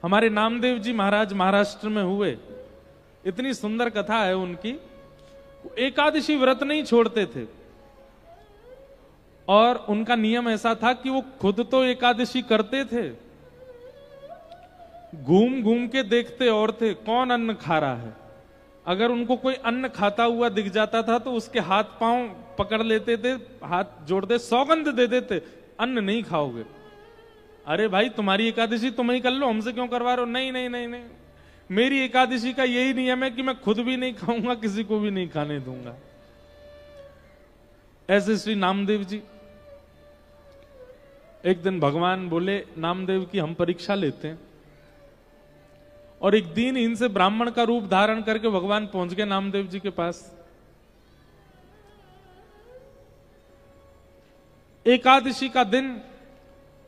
हमारे नामदेव जी महाराज महाराष्ट्र में हुए, इतनी सुंदर कथा है उनकी। एकादशी व्रत नहीं छोड़ते थे और उनका नियम ऐसा था कि वो खुद तो एकादशी करते थे, घूम घूम के देखते और थे कौन अन्न खा रहा है। अगर उनको कोई अन्न खाता हुआ दिख जाता था तो उसके हाथ पांव पकड़ लेते थे, हाथ जोड़ते, सौगंध दे देते, अन्न नहीं खाओगे। अरे भाई तुम्हारी एकादशी तुम ही कर लो, हमसे क्यों करवा रहे हो? नहीं नहीं नहीं नहीं, मेरी एकादशी का यही नियम है कि मैं खुद भी नहीं खाऊंगा, किसी को भी नहीं खाने दूंगा। ऐसे श्री नामदेव जी, एक दिन भगवान बोले नामदेव की हम परीक्षा लेते हैं, और एक दिन इनसे ब्राह्मण का रूप धारण करके भगवान पहुंच गए नामदेव जी के पास। एकादशी का दिन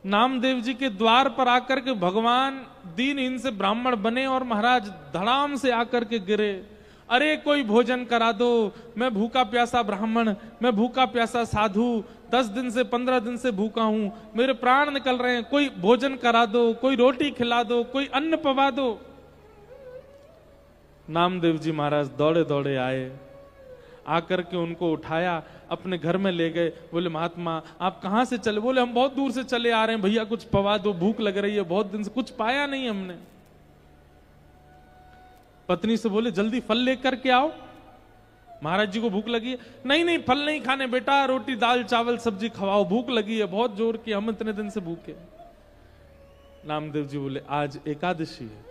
नामदेव जी के द्वार पर आकर के भगवान दीन इनसे ब्राह्मण बने और महाराज धड़ाम से आकर के गिरे, अरे कोई भोजन करा दो, मैं भूखा प्यासा ब्राह्मण, मैं भूखा प्यासा साधु, 10 दिन से 15 दिन से भूखा हूं, मेरे प्राण निकल रहे हैं, कोई भोजन करा दो, कोई रोटी खिला दो, कोई अन्न पवा दो। नामदेव जी महाराज दौड़े दौड़े आए, आकर के उनको उठाया, अपने घर में ले गए। बोले महात्मा आप कहां से चले? बोले हम बहुत दूर से चले आ रहे हैं, भैया कुछ पवा दो, भूख लग रही है, बहुत दिन से कुछ पाया नहीं हमने। पत्नी से बोले जल्दी फल लेकर के आओ, महाराज जी को भूख लगी है। नहीं नहीं फल नहीं खाने बेटा, रोटी दाल चावल सब्जी खवाओ, भूख लगी है बहुत जोर की, हम इतने दिन से भूखे। नामदेव जी बोले आज एकादशी है,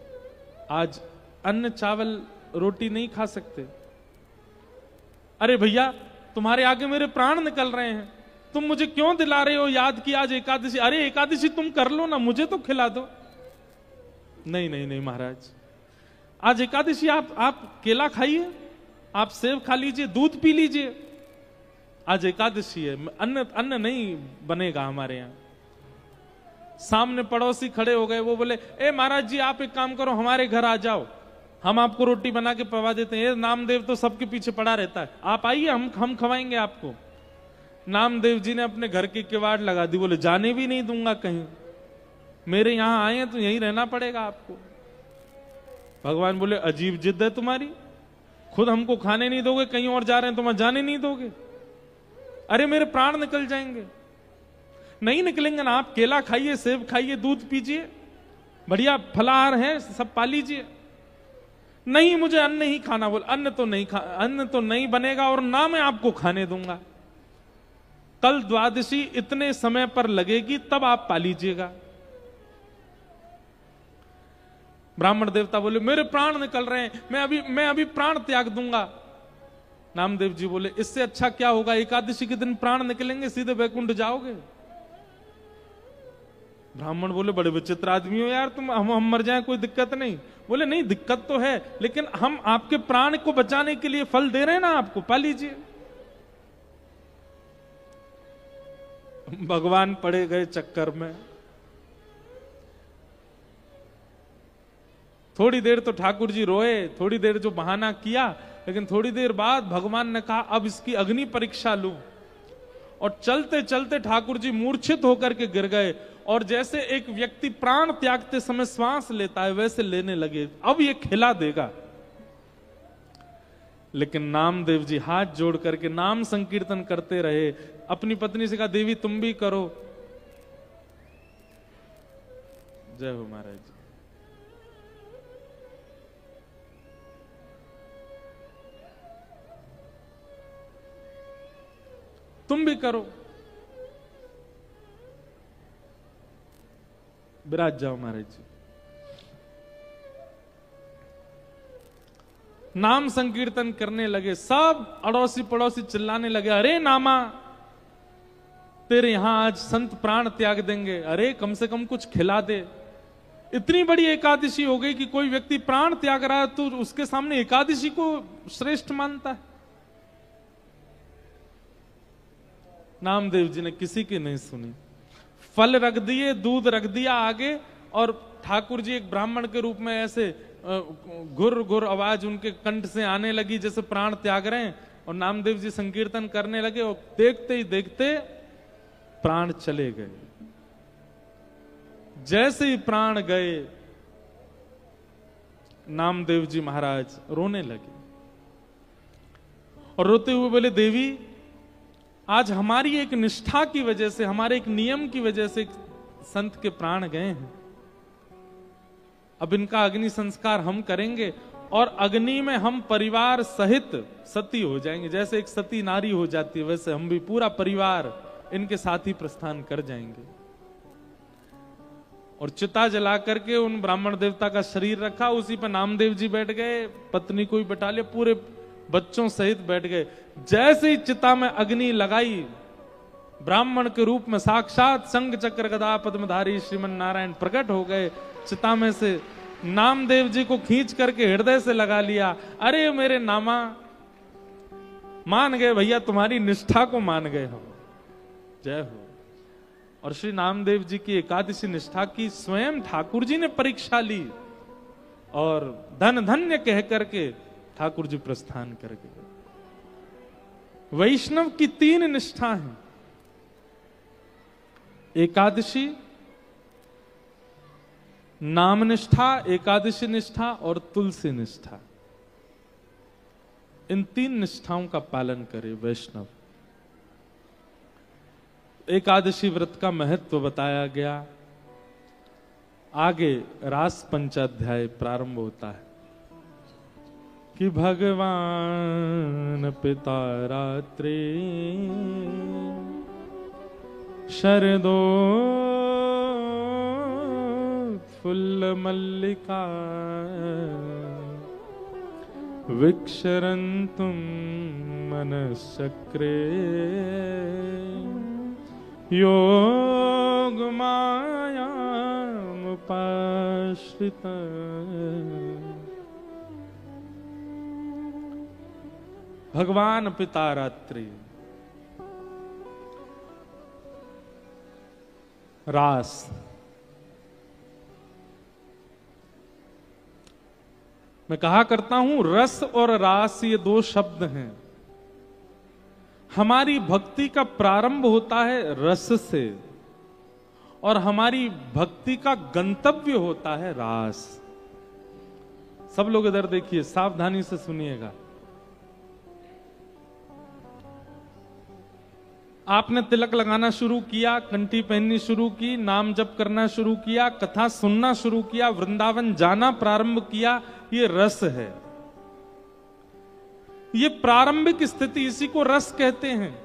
आज अन्न चावल रोटी नहीं खा सकते। अरे भैया तुम्हारे आगे मेरे प्राण निकल रहे हैं, तुम मुझे क्यों दिला रहे हो याद कि आज एकादशी? अरे एकादशी तुम कर लो ना, मुझे तो खिला दो। नहीं नहीं नहीं महाराज, आज एकादशी आप केला खाइए, आप सेब खा लीजिए, दूध पी लीजिए, आज एकादशी है, अन्न नहीं बनेगा हमारे यहां। सामने पड़ोसी खड़े हो गए, वो बोले ए महाराज जी आप एक काम करो, हमारे घर आ जाओ, हम आपको रोटी बना के पवा देते हैं। ये नामदेव तो सबके पीछे पड़ा रहता है, आप आइए, हम खवाएंगे आपको। नामदेव जी ने अपने घर की किवाड़ लगा दी, बोले जाने भी नहीं दूंगा कहीं, मेरे यहां आए हैं तो यहीं रहना पड़ेगा आपको। भगवान बोले अजीब जिद है तुम्हारी, खुद हमको खाने नहीं दोगे, कहीं और जा रहे हैं तो मैं जाने नहीं दोगे? अरे मेरे प्राण निकल जाएंगे। नहीं निकलेंगे ना, आप केला खाइए, सेब खाइए, दूध पीजिए, बढ़िया फलाहार है, सब पा लीजिए। नहीं मुझे अन्न ही खाना। बोल अन्न तो नहीं बनेगा और ना मैं आपको खाने दूंगा। कल द्वादशी इतने समय पर लगेगी, तब आप पा लीजिएगा। ब्राह्मण देवता बोले मेरे प्राण निकल रहे हैं, मैं अभी प्राण त्याग दूंगा। नामदेव जी बोले इससे अच्छा क्या होगा, एकादशी के दिन प्राण निकलेंगे, सीधे वैकुंठ जाओगे। ब्राह्मण बोले बड़े विचित्र आदमी हो यार तुम, हम मर जाएं कोई दिक्कत नहीं। बोले नहीं दिक्कत तो है, लेकिन हम आपके प्राण को बचाने के लिए फल दे रहे हैं ना, आपको पा लीजिए। भगवान पड़े गए चक्कर में। थोड़ी देर तो ठाकुर जी रोए, थोड़ी देर जो बहाना किया, लेकिन थोड़ी देर बाद भगवान ने कहा अब इसकी अग्नि परीक्षा लूं। और चलते चलते ठाकुर जी मूर्छित होकर के गिर गए, और जैसे एक व्यक्ति प्राण त्यागते समय श्वास लेता है वैसे लेने लगे, अब ये खिला देगा। लेकिन नामदेव जी हाथ जोड़ करके नाम संकीर्तन करते रहे। अपनी पत्नी से कहा देवी तुम भी करो। जय हो महाराज जी। तुम भी करो, विराज जाओ महाराज जी। नाम संकीर्तन करने लगे, सब अड़ोसी पड़ोसी चिल्लाने लगे अरे नामा तेरे यहां आज संत प्राण त्याग देंगे, अरे कम से कम कुछ खिला दे। इतनी बड़ी एकादशी हो गई कि कोई व्यक्ति प्राण त्याग रहा है तो उसके सामने एकादशी को श्रेष्ठ मानता है। नामदेव जी ने किसी की नहीं सुनी, फल रख दिए, दूध रख दिया आगे, और ठाकुर जी एक ब्राह्मण के रूप में ऐसे घुर घुर आवाज उनके कंठ से आने लगी जैसे प्राण त्याग रहे हैं, और नामदेव जी संकीर्तन करने लगे, और देखते ही देखते प्राण चले गए। जैसे ही प्राण गए, नामदेव जी महाराज रोने लगे और रोते हुए बोले, देवी आज हमारी एक निष्ठा की वजह से, हमारे एक नियम की वजह से संत के प्राण गए हैं। अब इनका अग्नि संस्कार हम करेंगे और अग्नि में हम परिवार सहित सती हो जाएंगे। जैसे एक सती नारी हो जाती है, वैसे हम भी पूरा परिवार इनके साथ ही प्रस्थान कर जाएंगे। और चिता जला करके उन ब्राह्मण देवता का शरीर रखा, उसी पर नामदेव जी बैठ गए, पत्नी को भी बैठा लिया, पूरे बच्चों सहित बैठ गए। जैसे ही चिता में अग्नि लगाई, ब्राह्मण के रूप में साक्षात शंख चक्र गदा पद्मधारी श्रीमन नारायण प्रकट हो गए। चिता में से नामदेव जी को खींच करके हृदय से लगा लिया। अरे मेरे नामा, मान गए भैया, तुम्हारी निष्ठा को मान गए हम, जय हो। और श्री नामदेव जी की एकादशी निष्ठा की स्वयं ठाकुर जी ने परीक्षा ली और धन धन्य कह करके ठाकुर जी प्रस्थान कर गए। वैष्णव की 3 निष्ठा है, एकादशी, नाम निष्ठा, एकादशी निष्ठा और तुलसी निष्ठा। इन 3 निष्ठाओं का पालन करे वैष्णव। एकादशी व्रत का महत्व बताया गया। आगे रास पंचाध्याय प्रारंभ होता है कि भगवान पिता रात्रि शरदो फुल्ल मल्लिका विक्षरन्तुम मनश्चक्रे योग मायामुपाश्रित। भगवान पिता रात्रि, रास, मैं कहा करता हूं रस और रास ये 2 शब्द हैं। हमारी भक्ति का प्रारंभ होता है रस से और हमारी भक्ति का गंतव्य होता है रास। सब लोग इधर देखिए, सावधानी से सुनिएगा। आपने तिलक लगाना शुरू किया, कंठी पहननी शुरू की, नाम जप करना शुरू किया, कथा सुनना शुरू किया, वृंदावन जाना प्रारंभ किया, ये रस है। ये प्रारंभिक स्थिति, इसी को रस कहते हैं।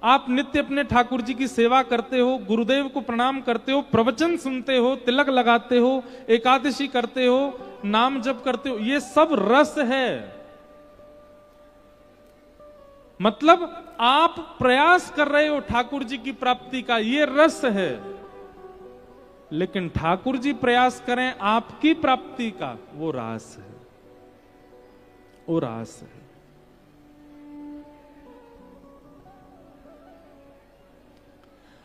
आप नित्य अपने ठाकुर जी की सेवा करते हो, गुरुदेव को प्रणाम करते हो, प्रवचन सुनते हो, तिलक लगाते हो, एकादशी करते हो, नाम जप करते हो, ये सब रस है। मतलब आप प्रयास कर रहे हो ठाकुर जी की प्राप्ति का, ये रस है। लेकिन ठाकुर जी प्रयास करें आपकी प्राप्ति का, वो रास है, वो रास है।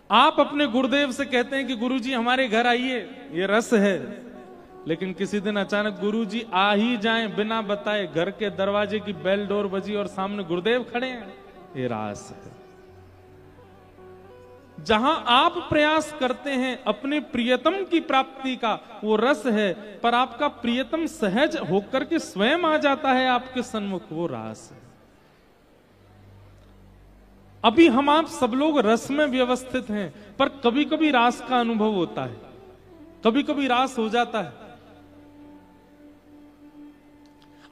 आप अपने गुरुदेव से कहते हैं कि गुरुजी हमारे घर आइए, ये रस है। लेकिन किसी दिन अचानक गुरुजी आ ही जाएं बिना बताए, घर के दरवाजे की बेल डोर बजी और सामने गुरुदेव खड़े हैं, ये रास है। जहां आप प्रयास करते हैं अपने प्रियतम की प्राप्ति का, वो रस है। पर आपका प्रियतम सहज होकर के स्वयं आ जाता है आपके सन्मुख, वो रास है। अभी हम आप सब लोग रस में व्यवस्थित हैं, पर कभी कभी रास का अनुभव होता है, कभी कभी रास हो जाता है।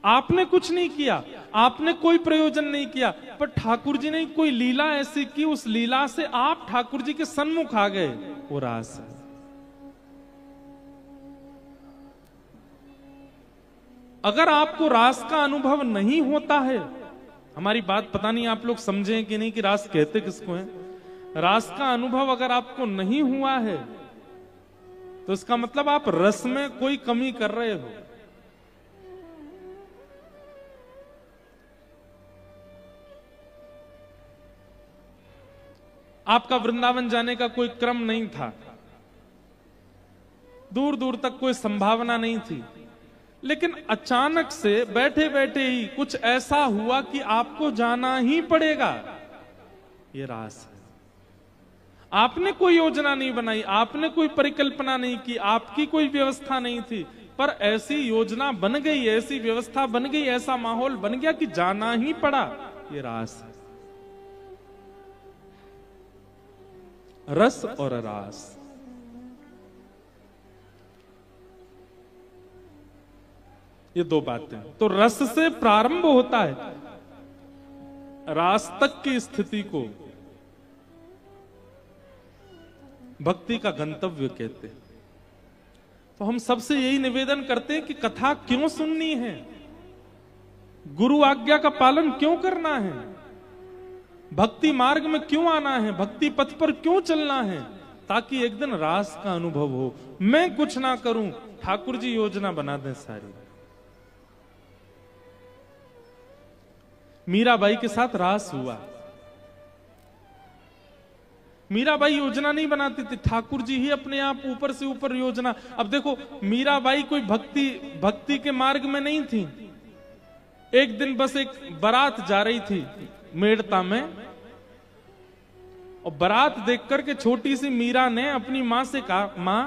आपने कुछ नहीं किया, आपने कोई प्रयोजन नहीं किया, पर ठाकुर जी ने कोई लीला ऐसी की, उस लीला से आप ठाकुर जी के सन्मुख आ गए, वो रास है। अगर आपको रास का अनुभव नहीं होता है, हमारी बात पता नहीं आप लोग समझें कि नहीं कि रास कहते किसको है। रास का अनुभव अगर आपको नहीं हुआ है तो इसका मतलब आप रस में कोई कमी कर रहे हो। आपका वृंदावन जाने का कोई क्रम नहीं था, दूर दूर तक कोई संभावना नहीं थी, लेकिन अचानक से बैठे बैठे ही कुछ ऐसा हुआ कि आपको जाना ही पड़ेगा, ये रास है। आपने कोई योजना नहीं बनाई, आपने कोई परिकल्पना नहीं की, आपकी कोई व्यवस्था नहीं थी, पर ऐसी योजना बन गई, ऐसी व्यवस्था बन गई, ऐसा माहौल बन गया कि जाना ही पड़ा। ये रास है, रस और रास। ये दो बातें। तो रस से प्रारंभ होता है, रास तक की स्थिति को भक्ति का गंतव्य कहते हैं। तो हम सबसे यही निवेदन करते हैं कि कथा क्यों सुननी है, गुरु आज्ञा का पालन क्यों करना है, भक्ति मार्ग में क्यों आना है, भक्ति पथ पर क्यों चलना है, ताकि एक दिन रास का अनुभव हो। मैं कुछ ना करूं, ठाकुर जी योजना बना दें सारी। मीराबाई के साथ रास हुआ। मीराबाई योजना नहीं बनाती थी, ठाकुर जी ही अपने आप ऊपर से ऊपर योजना। अब देखो, मीराबाई कोई भक्ति के मार्ग में नहीं थी। एक दिन बस एक बारात जा रही थी मेड़ता में, और बारात देख करके छोटी सी मीरा ने अपनी मां से कहा, मां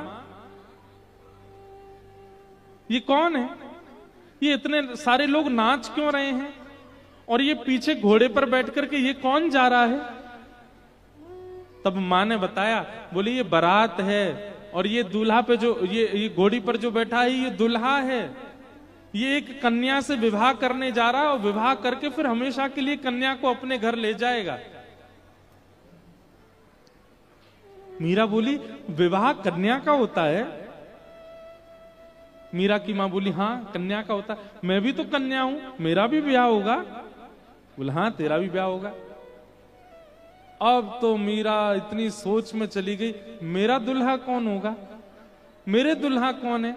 ये कौन है, ये इतने सारे लोग नाच क्यों रहे हैं, और ये पीछे घोड़े पर बैठ करके ये कौन जा रहा है। तब मां ने बताया, बोली ये बारात है, और ये दूल्हा पे जो ये घोड़ी पर जो बैठा है ये दूल्हा है, ये एक कन्या से विवाह करने जा रहा है, और विवाह करके फिर हमेशा के लिए कन्या को अपने घर ले जाएगा। मीरा बोली, विवाह कन्या का होता है। मीरा की मां बोली, हाँ कन्या का होता है, मैं भी तो कन्या हूं, मेरा भी ब्याह होगा। बोले, हाँ तेरा भी ब्याह होगा। अब तो मीरा इतनी सोच में चली गई, मेरा दुल्हा कौन होगा, मेरे दुल्हा कौन है,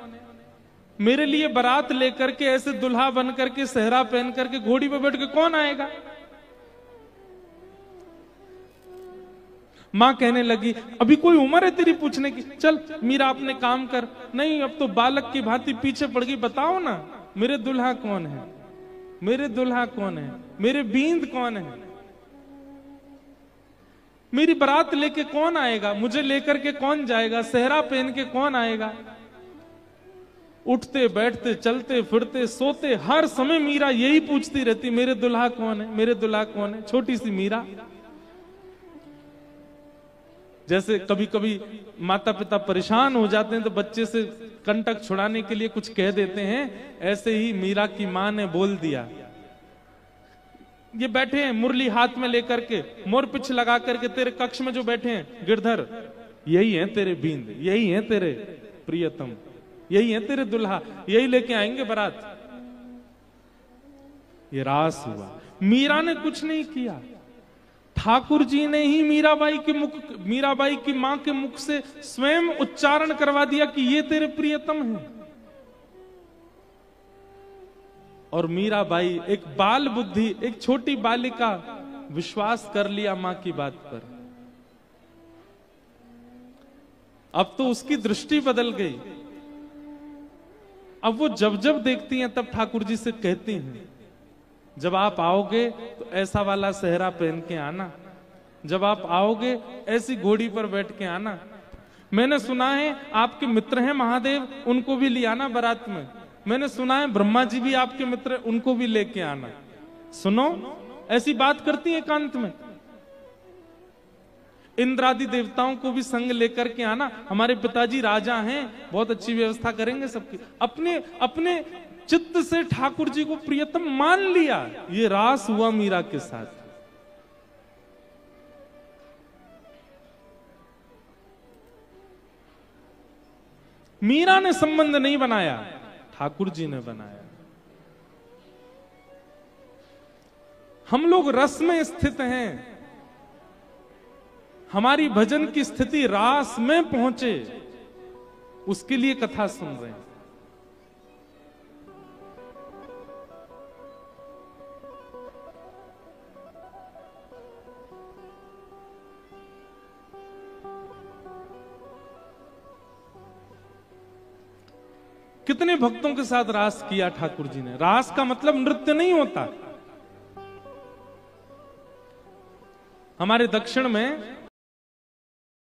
मेरे लिए बारात लेकर के ऐसे दुल्हा बन करके सेहरा पहन करके घोड़ी पे बैठ के कौन आएगा। मां कहने लगी, अभी कोई उम्र है तेरी पूछने की, चल मीरा अपने काम कर। नहीं, अब तो बालक की भांति पीछे पड़ गई, बताओ ना मेरे दुल्हा कौन है, मेरे दुल्हा कौन है, मेरे बींद कौन है, मेरी बारात लेके कौन आएगा, मुझे लेकर के कौन जाएगा, सेहरा पहन के कौन आएगा। उठते बैठते चलते फिरते सोते हर समय मीरा यही पूछती रहती, मेरे दुल्हा कौन है, मेरे दुल्हा कौन है। छोटी सी मीरा। जैसे कभी कभी माता पिता परेशान हो जाते हैं तो बच्चे से कंटक छुड़ाने के लिए कुछ कह देते हैं, ऐसे ही मीरा की मां ने बोल दिया। ये बैठे हैं मुरली हाथ में लेकर के, मोर पिछ लगा करके तेरे कक्ष में जो बैठे हैं गिरधर, यही है तेरे बींद, यही है तेरे प्रियतम, यही है तेरे दुल्हा, यही लेके आएंगे बारात। ये रास हुआ। मीरा ने कुछ नहीं किया, ठाकुर जी ने ही मीराबाई की मां के मुख से स्वयं उच्चारण करवा दिया कि ये तेरे प्रियतम है। और मीराबाई एक बाल बुद्धि, एक छोटी बालिका, विश्वास कर लिया मां की बात पर। अब तो उसकी दृष्टि बदल गई। अब वो जब जब देखती हैं तब ठाकुर जी से कहती हैं, जब आप आओगे तो ऐसा वाला सेहरा पहन के आना, जब आप आओगे ऐसी घोड़ी पर बैठ के आना। मैंने सुना है आपके मित्र हैं महादेव, उनको भी ले आना बारात में। मैंने सुना है ब्रह्मा जी भी आपके मित्र, उनको भी लेके आना। सुनो, ऐसी बात करती है एकांत में। इंद्र आदि देवताओं को भी संग लेकर के आना, हमारे पिताजी राजा हैं, बहुत अच्छी व्यवस्था करेंगे सबकी। अपने अपने चित्त से ठाकुर जी को प्रियतम मान लिया। ये रास हुआ मीरा के साथ। मीरा ने संबंध नहीं बनाया, ठाकुर जी ने बनाया। हम लोग रस में स्थित हैं, हमारी भजन की स्थिति रास में पहुंचे, उसके लिए कथा सुन रहे हैं। कितने भक्तों के साथ रास किया ठाकुर जी ने। रास का मतलब नृत्य नहीं होता। हमारे दक्षिण में